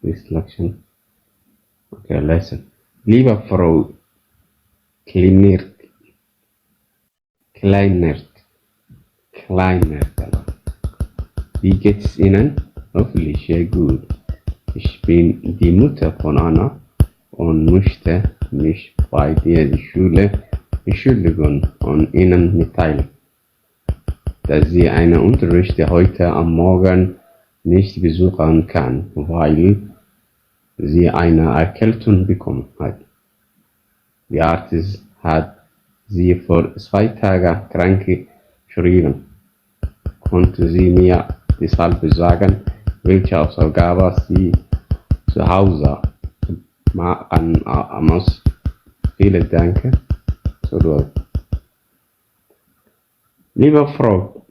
Reflection. Okay, lesson. Lieber Frau Kleinert. Kleinert. Kleinert. Wie geht's Ihnen? Hoffentlich sehr gut. Ich bin die Mutter von Anna und möchte mich bei der Schule entschuldigen und Ihnen mitteilen, dass sie einen Unterricht heute am Morgen nicht besuchen kann, weil sie eine Erkältung bekommen hat. Die Arzt hat sie vor 2 Tagen krank geschrieben. Konnte sie mir deshalb sagen, welche Hausaufgabe sie zu Hause machen muss? Vielen Dank. Zurück. Liebe Frau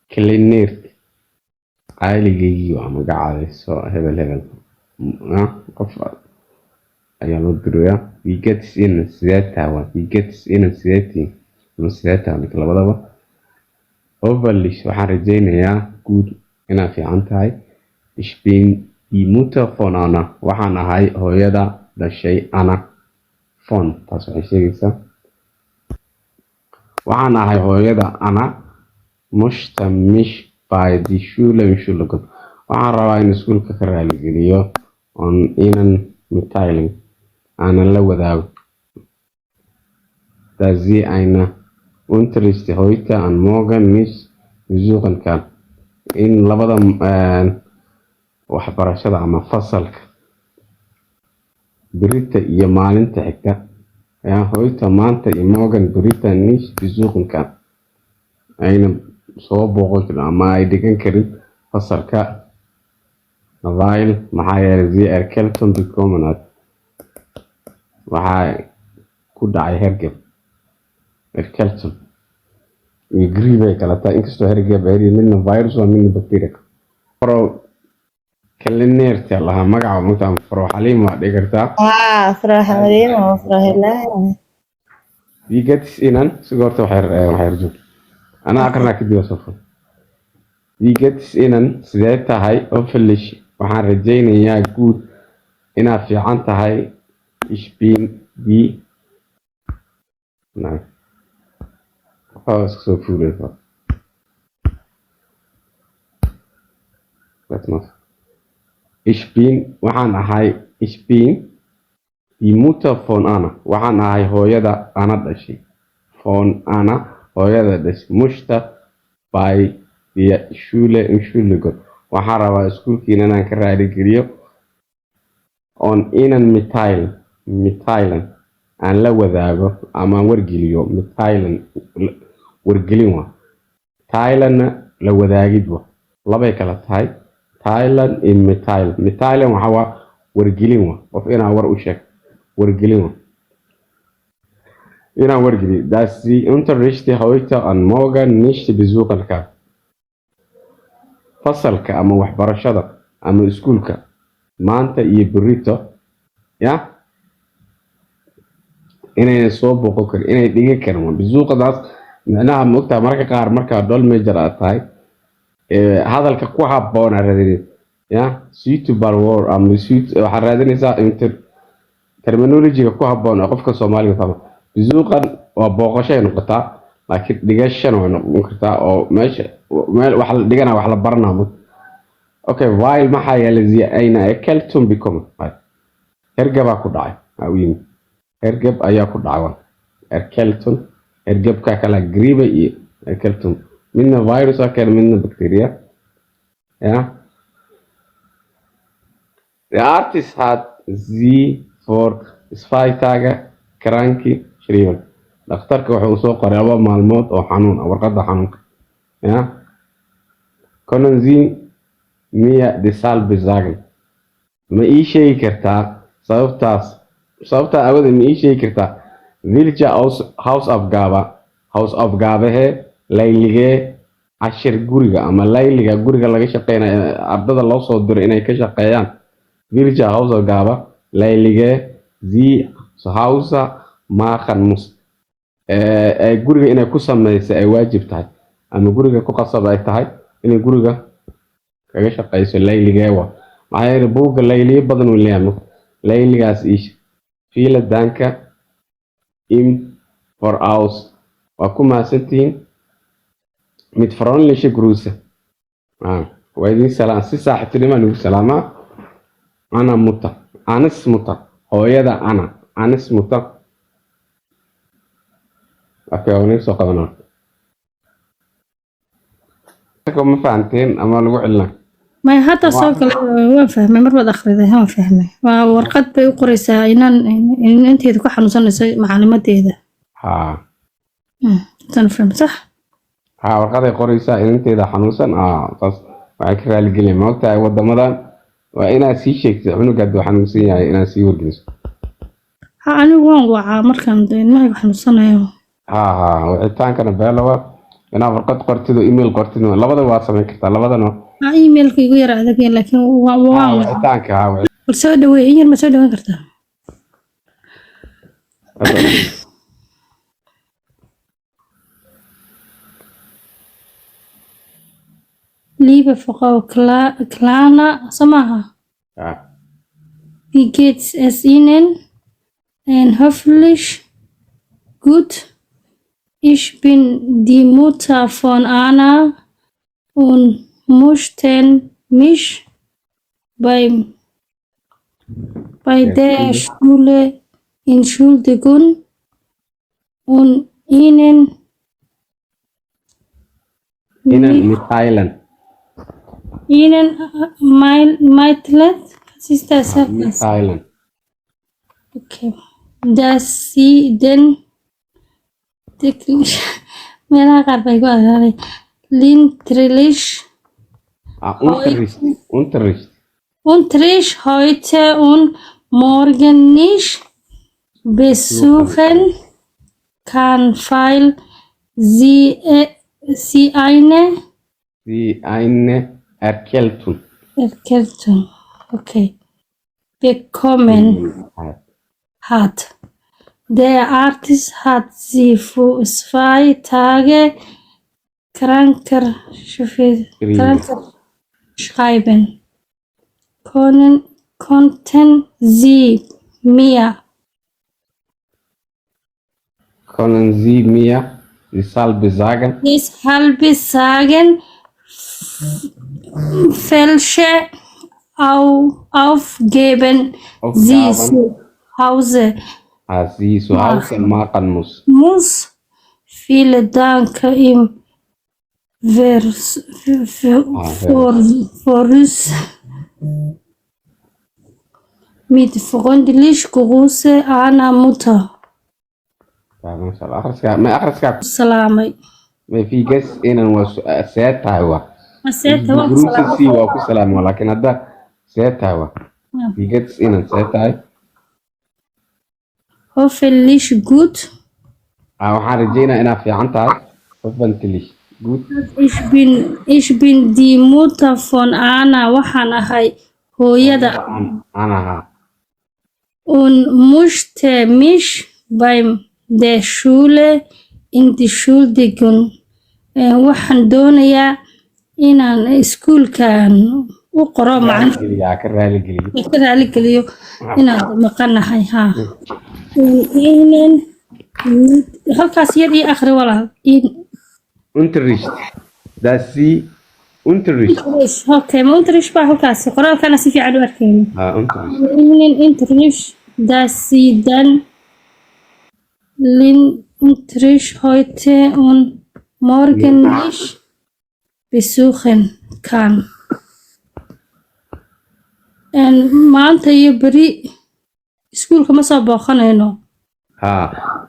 Kleinert, caaligaygi waa magacaadayso hebel qof ayaa loo dirayaa we get in sideetawa we get in sideetii ama sideetawa labadaba overlish waxaan rajaynayaa guud inaad fiican tahay ich bin die Mutter von Anna waxaan ahay hooyada dhashay Anna von taas waxay sheegaysaa waxaan ahay hooyada Anna möchte mich bei die Schule entschuldigen. Waxaan rabaa in iskuulka ka raaligeliyo on Ihnen mitteilen aanan la wadaago dass sie eine Unterricht heute und morgen nicht besuchen kann. In labada waxbarashada ama fasalka berita iyo maalinta xigta heute maanta iyo morgen berita nicht besuchen kann. Ayna soo booqo ama ay dhigan karin fasalka weil maxaa yeelay sie erkältung bekommen hat waxaa ku dhacay hergeb erkältung iyo griib ay kala tahay inkastoo hergeb ay midna virus waa midna bacteria Frau Kleinert lahaa magaca mugtaan Frau Xaliim waa dhigi kartaa Frau Xaliim oo Frau Helena wie geht's Ihnen sigorta waxay rajin أنا أقرأ كده صفر. Wie geht's Ihnen? Sidee tahay? Hoffentlich waxaan rajaynayaa guud inaad fiican tahay. Ich bin die Nein. Was so viel war. Warte mal. Waxaan ahay ich bin die Mutter von Anna. Waxaan ahay hooyada Anna dhashay. Von Anna hooyada dhashay möchte bei der Schule entschuldigen. Waxaan rabaa iskuulkiina inaan ka raaligeliyo on Ihnen mitteilen aan la wadaago ama wargeliyo mitteilen wargelin waa Thailand la wadaagid waa labay kala tahay Thailand iyo mitteilen waxa waa wargelin waa qof inaa war u sheeg wargelin waa inaan wargeliyo dass sie Unterricht heute und morgen nicht besuchen kann. Fasalka ama waxbarashada ama iskuulka maanta iyo berito inay soo booqo kar inay dhigi karaan besuuqadaas macnaha moogtaa marka qaar marka dol major aad tahay hadalka ku habboon raadinay suitable word ama waxaa raadinaysaa terminology-ga ku habboon qofka Soomaaliga fahmo besuuqan waa booqashay noqotaa laakiin dhigashan way noqon kartaa oo meel wax la dhigana wax la baranayo okay while maxaa yeelay sie ayna erkältung bekommen hergeba ku dhacay awin hergeb ayaa ku dhacay erkältung hergebka kala griiba iyo erkältung midna virus ah kale midna bacteria Der Arzt hat sie vor 2 Tagen krank geschrieben. Dhakhtarka wuxuu soo qoray 2 maalmood oo xanuun warqada xanuunka können Sie mir deshalb sagen ma ii sheegi kartaa sababta awada ma ii sheegi kartaa welche Hausaufgabe laylige cashir guriga ama layliga guriga laga shaqeynayo ardada loo soo diray inay ka shaqeeyaan welche Hausaufgabe laylige Sie zu Hause machen muss guriga inay ku sameeyso ay waajib tahay ama guriga ku qasab ay tahay inay guriga kaga shaqeyso layligeewa maxaa yeelay buugga layliyo badan uu leeyahay layligaas iisha fiila daanka im for aus waa ku mahadsantihiin mid faroonlisha gruusa waa idin salaam si saaxiibtinimo nugu salaamaa ana muta anis muta hooyada anis muta okay وني soo qabanaa ma fahanteen ama lagu cilna ما حتى صوت وين فهمي مرة أخرى هم فهمي ورقد بيقريسا إن أنت تكون حنوصل معلومات هذا ها تنفهم صح ها ورقد يقريسا إن أنت إذا حنوصل بس وعكرا الجلي ما وقتها ودمران وأنا سي شيء عنو قد حنوصي يعني أنا سي ورجس أنا وان وعا مركان ما يكون حنوصل ها وعتان كان بيلوا أنا ورقد قرتيدو إيميل قرتيدو لبدا واسمين كرتا لبدانو إيميل كي غير هذاك لكن وان وعتان كها بس دوي إيه ما سوي كرتا Liebe Frau Klana, Samaha. Wie geht's es Ihnen? Hoffentlich gut. Ich bin die Mutter von Anna und musste mich bei der Schule entschuldigen und Ihnen mitteilen. Ihnen mitteilen? Was ist das? Mitteilen. Okay. Dass Sie den Unterricht heute und morgen nicht besuchen kann, weil sie eine Erkältung okay, bekommen hat. Der Arzt hat sie für 2 Tage krankschreiben. Konnten Sie mir deshalb sagen, welche Aufgaben sie zu Hause machen muss. Vielen Dank im Voraus. Mit freundlich Grüße Anna Mutter. ما أخرسك سلامي ما في جس إن وسات هوا سيت هوا جروس سي وأكو سلام ولكن هذا سات هوا في جس إن سات هاي hoffentlich gut. أو حرجينا أنا في عنتها hoffentlich gut. Ich bin die Mutter von Anna وحنا hooyada und musste mich beim der Schule entschuldigen. waxaan doonayaa inaan iskuulkan u qoro ka raali geliyo inaan maqanahay halkaas yar ii akhri walaal Unterricht dass sie Unterricht okay ma Unterricht baa halkaas qoraalkana si fiican u arkayno Unterricht dass sie dann Unterricht heute und morgen nicht besuchen kann. maanta iyo beri iskuulka ma soo booqanayno.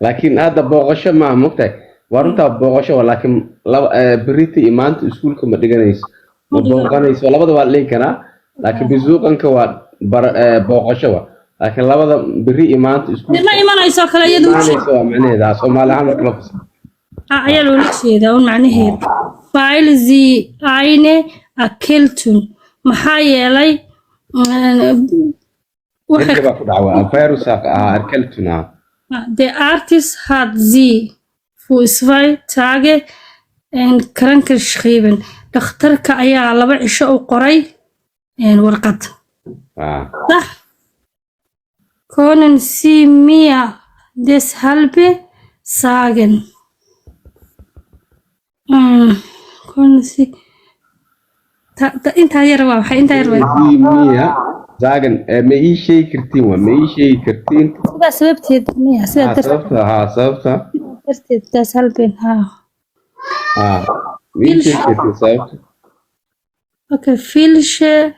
laakiin hadda booqasho ma mogtahay waa runtaa booqasho laakiin berita iyo maanta iskuulka ma dhiganayso ma booqanayso labada waa dhigan karaa laakiin besuqanka waa booqasho laakiin labada beri iyo maanta iskuulka ma imanayso kale iyadu waa macnaheeda Soomaali ahaan marka la faso ayaa loo jeedaa oo macnaheedu weil sie eine Erkältung maxaa yeelay Der Arzt hat sie für 2 Tage krankgeschrieben. Dhakhtarka ayaa 2 cisho u qoray warqad صح كونن سي مية deshalb sagen كونن سي انت يروى waxay inta yarwaa مية زاغن ما إي شيء كرتين وما إي شيء كرتين sida sababteed miya sida سببتها سببتها darteed deshalb ما إي شيء كرتين سببتها okay filsche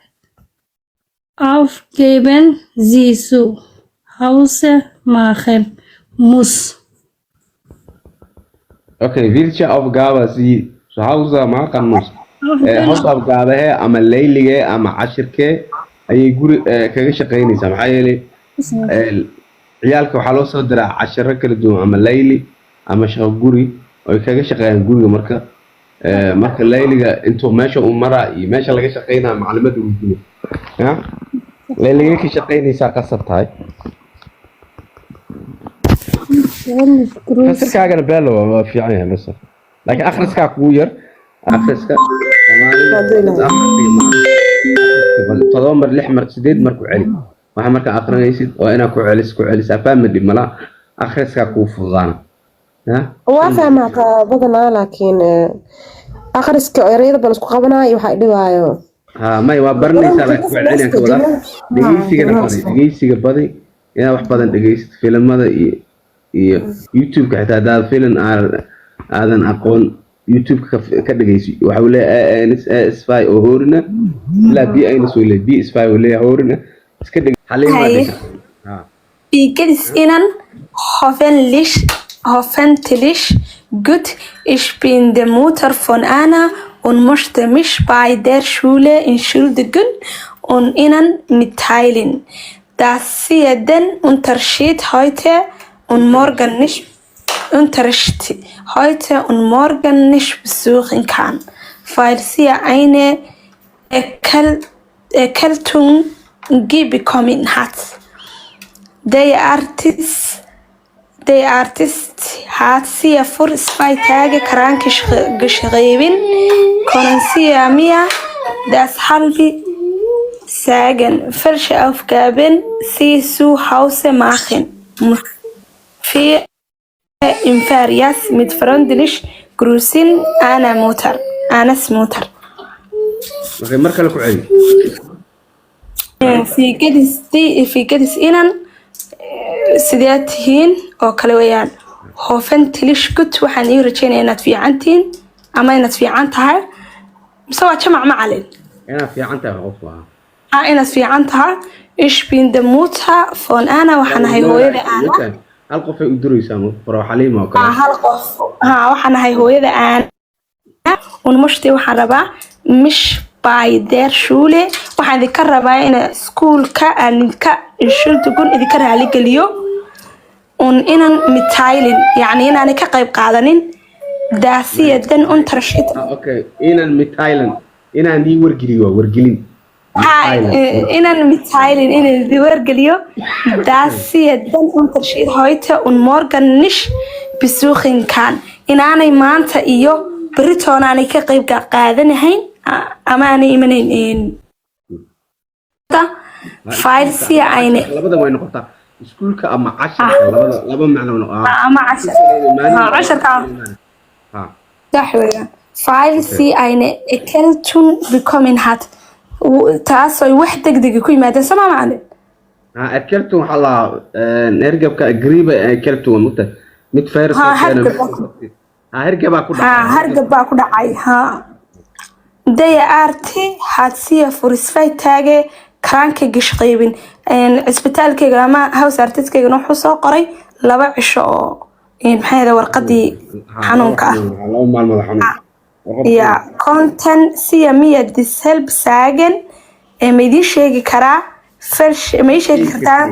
aufgeben sie zu Hause machen muss اوكي فيلشا aufgabe sie zu Hause machen muss hawsabgaabahe ama laylige ama cashirke ayay guri kaga shaqeynaysaa maxaa yeelay ciyaalka waxaa loo soo diraa cashiro kala duwan ama layli ama shaqo guri oo kaga shaqeeyaan guriga marka layliga intuu meesha uu maraa iyo meesha laga shaqeynaa macluumaad uu jiro layliga ka shaqeynaysaa qasab tahay kasirkaagana beelo waa fiican yahay bas laakiin akhriskaa kugu yar akhriska todoba mar lix mar sideed mar ku celi waxa marka akhrinaysid waa inaad ku celisaa fahmadi mala akhriskaa kuu fududaana waa fahmaa badanaa laakiin akhriska erayada badan isku qabanayo waxaa dhibaayo may waa baranaysaa laakiin ku celinayaa ka wada dhegeysiga badi inaad wax badan dhegeysid filimada iyo youtube-ka xitaa hadaad filim aadan aqoon youtube-ka ka dhegeysi waxa uu leeyahay spy oo horina ilaa b aynas uu leeyahay b spy uu leeyahay horina iska dhig Hi. Wie geht es Ihnen? Hoffentlich gut. Ich bin die Mutter von Anna und möchte mich bei der Schule entschuldigen und Ihnen mitteilen, dass sie den Unterricht heute und morgen nicht besuchen kann, weil sie eine Erkältung bekommen hat. Der Artist hat sie vor 2 Tagen krank geschrieben. Können Sie mir deshalb sagen, welche Aufgaben Sie zu Hause machen muss? Für im Ferias mit freundlich Grüßen, Annas Mutter. Okay, marka la ku celi Wie geht es Ihnen? Sidee tihiin oo kale weeyaan hoofentilish gut waxaan ii rajeynayaa inaad fiican tihiin ama inaad fiican tahay mise waa jamac macalin inaad fiican tahay qof waa inaad fiican tahay ich bin die Mutter von Anna waxaan ahay hooyada Anna hal qof ay u duraysaa faro xaliima oo kale hal qof waxaan ahay hooyada Anna waxaan rabaa mish by der Schule waxaan idinka rabaa in iskuulka aan idinka inshultugun idinka raali geliyo inaan mitteilen yani inaan ka qayb qaadanin daasiyadan unterricht okay inaan mitteilen inaan dii wargeliyo inaan mitteilen inaan dii wargeliyo daasiyadan unterricht heute und morgen nicht besuchen kann inaanay maanta iyo beritoona aanay ka qayb qaadanahayn ama aanay imanayn فايلسي عيني labada way noqotaa iskuulka ama casharka laba macno ama casharka daxweya فايلسي عيني ekeltun bekommen hat taas ay wax degdeg ku yimaadeen sama macne ekeltun waxa la ergabka agriba ekeltun mudda mid virus hargab ku dhacay DRT hat sie vor 2 Tagen krank geschrieben isbitaalkayga ama house artistkayga wuxuu soo qoray 2 cisho oo maxay warqadii xanuunka ya content sie mir deshalb sagen ma idin sheegi karaa first ma sheegi kartaa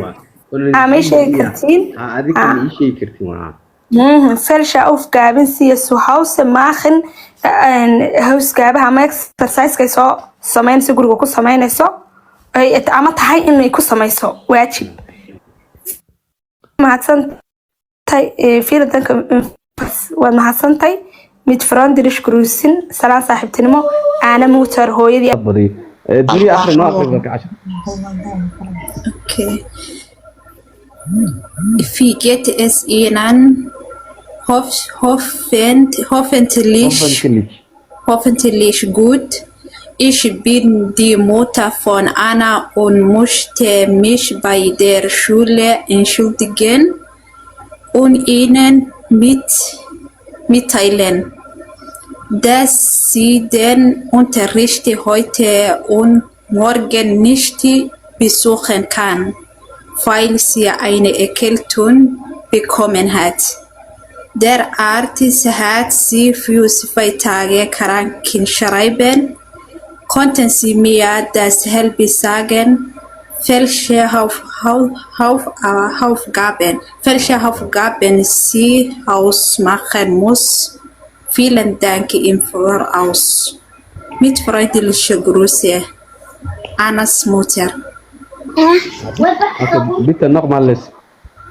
ma sheegi kartiin adiga ma sheegi kartiin waa first aufgaben sie zu Hause machen housegabaha ama exercise-ka soo sameynayso guriga ku sameynayso ay ama tahay inay ku sameyso waajib mahadsantahay fiiladanka waad mahadsantahay mid freundlich grüßen salaan saaxiibtinimo Anna Mutter hooyadii الدنيا اخر ما اخر لك 10 Okay. Figet es ihnen hoffentlich كلش hoffentlich gut. Ich bin die Mutter von Anna und musste mich bei der Schule entschuldigen und Ihnen mitteilen, dass sie den Unterricht heute und morgen nicht besuchen kann, weil sie eine Erkältung bekommen hat. Der Arzt hat sie für 2 Tage krankgeschrieben. Konnten Sie mir deshalb sagen, welche Aufgaben sie ausmachen muss? Vielen Dank im Voraus. Mit freundlichen Grüßen, Annas Mutter. بيت النقمة لسه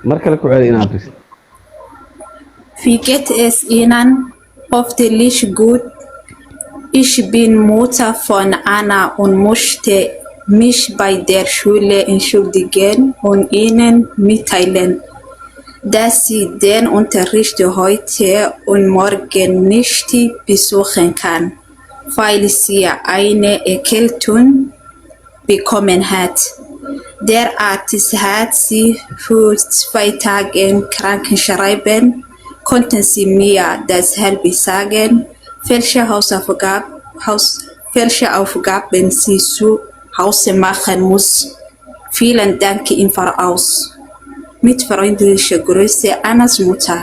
مركز لك وعلي انا ادرس Wie geht es Ihnen? Hoffentlich gut. Ich bin Mutter von Anna und musste mich bei der Schule entschuldigen und Ihnen mitteilen, dass sie den Unterricht heute und morgen nicht besuchen kann, weil sie eine Erkältung bekommen hat. Der Arzt hat sie für 2 Tage krankgeschrieben. Konnten Sie mir deshalb sagen, welche Aufgaben sie zu Hause machen muss? Vielen Dank im Voraus. Mit freundlichen Grüßen, Annas Mutter.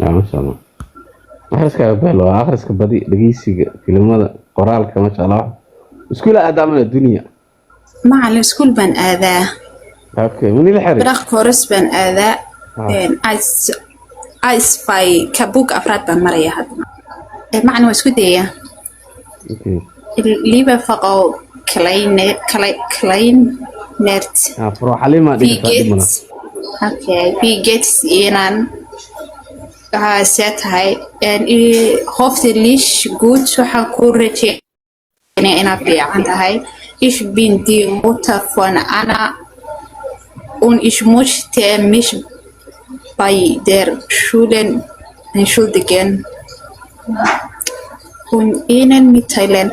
لا ما شاء الله اخرسك بيلو اخرسك بدي دقيسي كلمة قرالك ما شاء الله اسكول ادام الدنيا مع السكول بن آذاه اوكي من اللي حرق برق كورس بن آذاه ايس فاي كبوك افراد بن مريا هذا معنى واسكودية اوكي ليبا فقو كلاين نرت فرو حليمة دي فادمنا Okay, wie geht's Ihnen? Sehr teil. Hoffentlich gut. Ich bin die Mutter von Anna und ich musste mich bei der Schule entschuldigen und Ihnen mitteilen.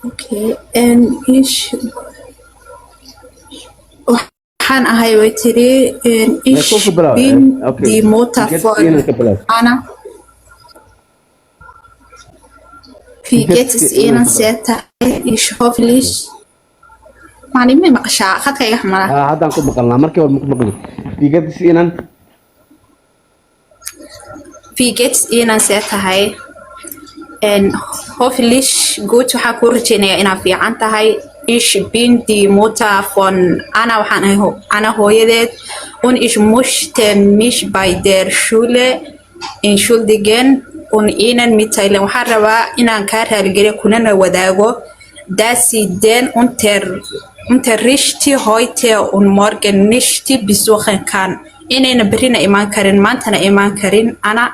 Okay, ich waxaan ahay way tiri ich bin die Mutter von Anna. Wie geht es Ihnen sehr teil? Ich hoffentlich macni ma maqashaa khadka iga xumada haddaan ku maqalnaa markii hore maku maqli digadis inan Wie geht's Ihnen sehr tahay? Hoffentlich gut waxaan ku rajeynayaa inaad fiican tahay. Ich bin die Mutter von Anna, waxaan ahay Anna hooyadeed und ich musste mich bei der Schule entschuldigen und Ihnen mitteilen. Waxaan rabaa inaan kaa raaligeliyo kunana wadaago dass sie den Unterricht heute und morgen nicht besuchen kann. Inayna berrina imaan karin maantana imaan karin Anna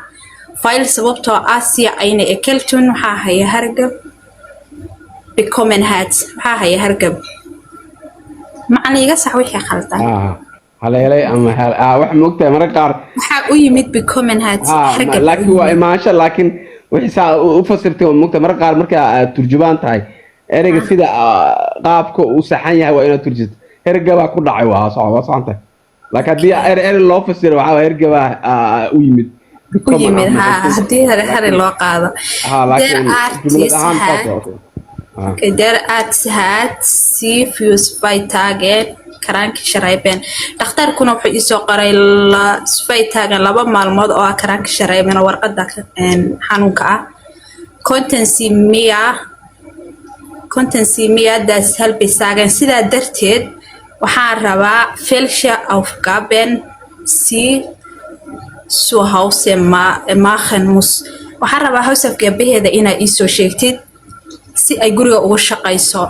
weil sababtoo ah si eine Erkältung waxaa haya hargab bekommen hat waxaa haya hargab macna iga sax wixii khaldan haleelay ama wax moogtahay mararka qaar waxaa u yimid bekommen hat hargab laakiin waa imaansho laakiin wixii saa u fasirtay waa moogtahay mararka qaar marka aad turjubaan tahay ereyga sida qaabka uu saxan yahay waa inaad turjisto hergabaa ku dhacay waa saxantay laakiin haddii erey loo fasiro waxaa hergabaa u yimid haddii hore loo qaado der Arzt hat sie für 2 Tage krankgeschrieben. Dhakhtarkuna wuxuu isoo qoray 2 Tage 2 maalmood oo ah krankgeschrieben warqada xanuunka ah. Konnten Sie mir deshalb sagen sidaa darteed waxaan rabaa welche Aufgaben Sie zu Hause machen muss. Waxaan rabaa hawsafgabaheeda inaad iisoo sheegtid si ay guriga uga shaqayso.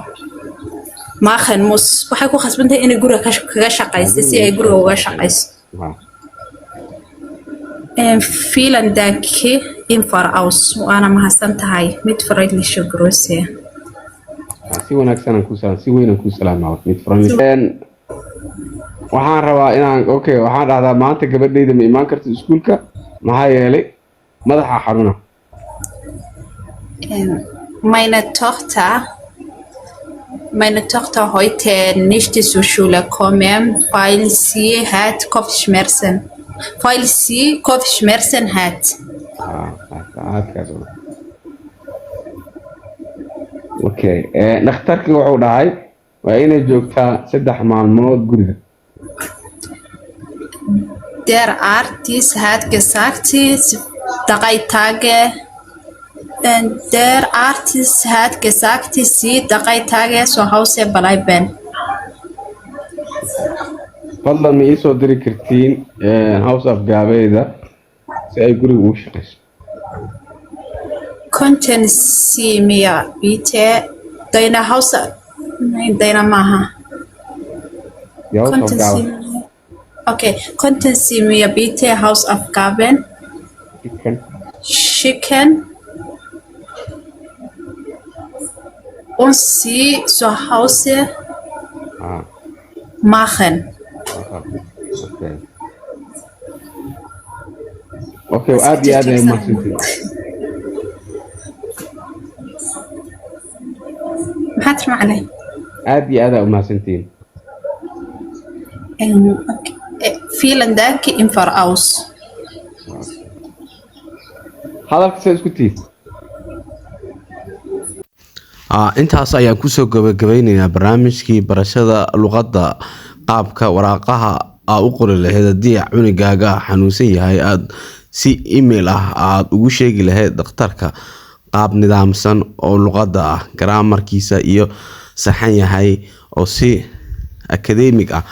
Machen muss waxay ku khasbantahay inay guriga kaga shaqayso si ay guriga uga shaqayso. vielen Dank im Voraus وأنا mahadsantahay mit freundliche Grüße. si wanaagsan aan ku salaam si weyn aan ku salaamaa mid furan waxaan rabaa inaan okay waxaan dhahdaa maanta gabadhayda ma imaan karto iskuulka maxaa yeelay madaxa xaruna Meine Tochter heute nicht zur Schule kommen, weil sie hat Kopfschmerzen. Weil sie Kopfschmerzen hat. okay dhakhtarkii wuxuu dhahay waa inay joogtaa 3 maalmood guriga Der Arzt hat gesagt, 3 Tage. Der Arzt hat gesagt, sie 3 Tage zu Hause bleiben. fadlan ma ii soo diri kartiin house of gaabeyda si ay guriga ugu shaqeyso Könnten Sie mir bitte deine Haus... Nein, deine Maha. Die Hausaufgaben. Okay, könnten Sie mir bitte Hausaufgaben schicken und sie zu Hause machen? Okay, aad iyo aad ay mahadsantihiin maxaad macnay aad iyo aad ay umahadsantihiin vielen Dank im Voraus. hadalka sa isku tiid intaas ayaan kusoo gabagabeynaynaa barnaamijkii barashada luqadda qaabka waraaqaha aa u qori lahayd haddii cunugaaga xanuunsan yahay aad si email ah aad ugu sheegi lahayd dhakhtarka qaab nidaamsan oo luqadda ah garaamarkiisa iyo saxan yahay oo si academic ah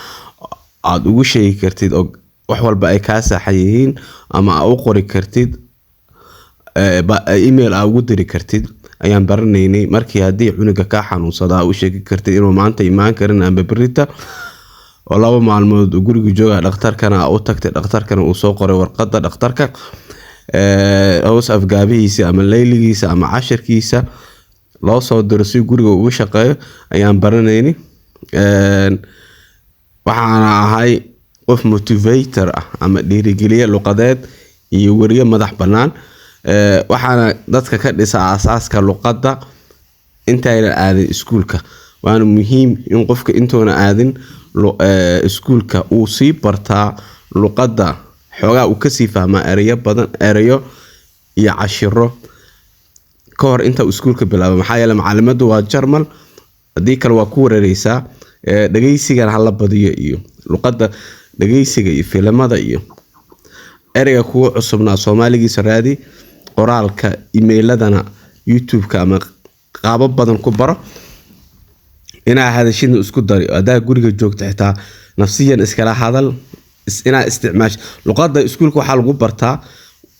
aad ugu sheegi kartid oo wax walba ay kaa saxan yihiin ama aa u qori kartid email aa ugu diri kartid ayaan baranaynay markii haddii cunuga kaa xanuunsadaa u sheegi kartid inuu maanta imaan karin amba berita oo 2 maalmood guriga jooga dhakhtarkana u tagtay dhakhtarkana uu soo qoray warqadda dhakhtarka hoos afgaabihiisa ama layligiisa ama cashirkiisa loo soo diro si guriga ugu shaqeeyo ayaan baranaynay waxaana ahay qof motivator ah ama dhiirigeliye luqadeed iyo wariye madax bannaan waxaana dadka ka dhisa aasaaska luqadda intayna aadin iskuulka waana muhiim in qofka intoona aadin iskuulka uu sii bartaa luqadda xoogaa uu kasii fahmaa erayo iyo cashiro ka hor inta iskuulka bilaabo maxaa yeelay macalimaddu waa Jarmal haddii kale waa ku wareereysaa dhageysigana hala badiyo iyo luqadda dhageysiga iyo filimada iyo ereyga kuwa cusubna Soomaaligiisa raadi qoraalka email-adana YouTube-ka ama qaabo badan ku baro inaa hadashid isku dari adaa guriga joogto xitaa nafsiyan iskala hadal inaa isticmaash luqadda iskuulka waxa lagu bartaa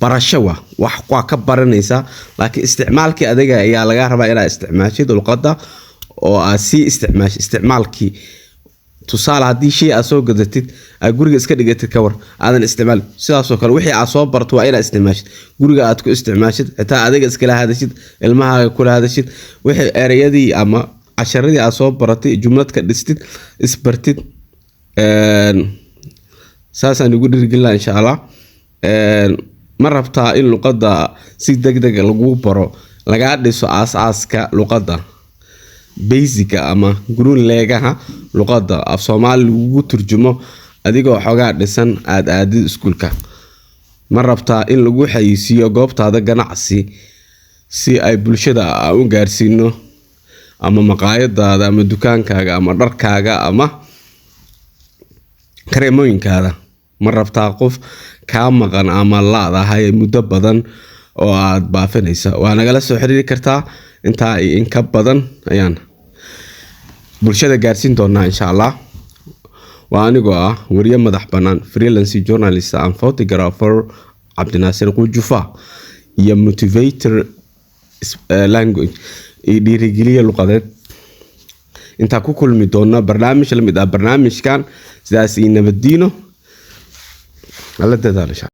barasho wax ka baranaysa laakiin isticmaalkii adiga ayaa laga rabaa inaa isticmaashid luqadda oo aad si isticmaalkii tusaale haddii shay aad soo gadatid aad guriga iska dhigatid ka war aadan isticmaal sidaas oo kale wixii aad soo barto waa inaad isticmaashid guriga aad ku isticmaashid xitaa adiga iskala hadashid ilmahaaga kula hadashid wixii erayadii ama casharadii aad soo baratay jumlad ka dhistid isbartid saasaan ugu dhiirigelina insha Allah ma rabtaa in luqadda si degdeg lagu baro laga dhiso aasaaska luqadda basic ama guruun leegaha luqadda af Soomaali lagu turjumo adigoo xogaa dhisan aadid iskuulka ma rabtaa in lagu xayisiyo goobtaada ganacsi si ay bulshada u gaarsiino ama maqaayadaada ama dukaankaaga ama dharkaaga ama kareemooyinkaada ma rabtaa qof kaa maqan ama laadahay muddo badan oo aad baafinaysa waa nagala soo xiriiri kartaa intaa in ka badan ayaan bulshada gaarsiin doonaa insha Allah waa anigoo ah wariye madax bannaan freelance journalist and photographer Cabdinaasir Qujufa iyo motivator language dhiirigeliye luqadeed inta ku kulmi doona barnaamij la mid ah barnaamijkan sidaas nabadiino alla dadaalo.